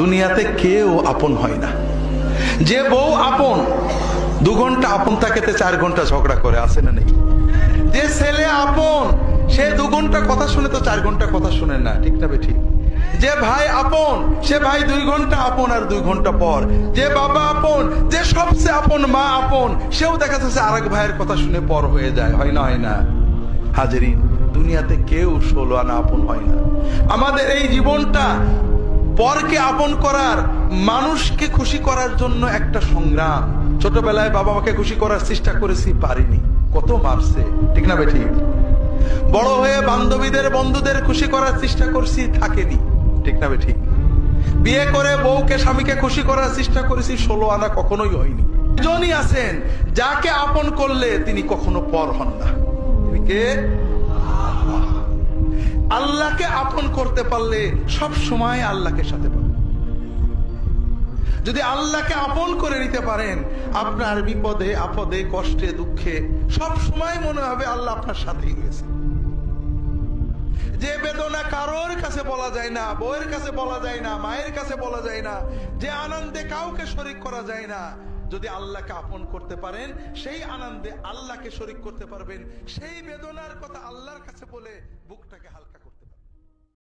দুনিয়াতে কেউ আপন হয় না। যে বউ আপন 2 ঘন্টা আপন থাকেতে 4 ঘন্টা ঝগড়া করে, আছে না নেই? যে ছেলে আপন সে 2 ঘন্টা কথা শুনে তো 4 ঘন্টা কথা শুনে না, ঠিক না বেঠিক? যে ভাই আপন সে ভাই 2 ঘন্টা আপন আর 2 ঘন্টা পর। যে বাবা আপন, যে সবচেয়ে আপন মা আপন, সেও দেখা যাচ্ছে আরেক ভাইয়ের কথা শুনে পর হয়ে যায়, হয় না? হয় না হাজেরিন? দুনিয়াতে কেউ 16 আনা আপন হয় না। আমাদের এই জীবনটা পরকে আপন করার, মানুষকে খুশি করার জন্য একটা সংগ্রাম। ছোটবেলায় বাবা মাকে খুশি করার চেষ্টা করেছি, পারিনি, কত মারছে, ঠিক না বেঠিক? বড় হয়ে বান্ধবীদের বন্ধুদের খুশি করার চেষ্টা করছি, থাকেনি, ঠিক না বেঠিক? বিয়ে করে বউকে স্বামীকে খুশি করার চেষ্টা করেছি, 16 আনা কখনোই হয়নি। একজনই আছেন যাকে আপন করলে তিনি কখনো পর হন না। তিনি কে? আল্লাহকে আপন করতে পারলে সব সময় আল্লাহকে সাথে পাবেন। যদি আল্লাহকে আপন করে নিতে পারেন, আপনার বিপদে আপদে কষ্টে দুঃখে সব সময় মনে হবে আল্লাহ আপনার সাথেই রয়েছে। যে বেদনা কারোর কাছে বলা যায় না, বউয়ের কাছে বলা যায় না, মায়ের কাছে বলা যায় না, যে আনন্দে কাউকে শরীক করা যায় না, যদি আল্লাহকে আপন করতে পারেন সেই আনন্দে আল্লাহকে শরীক করতে পারবেন। সেই বেদনার কথা আল্লাহর কাছে বলে বুকটাকে হালকা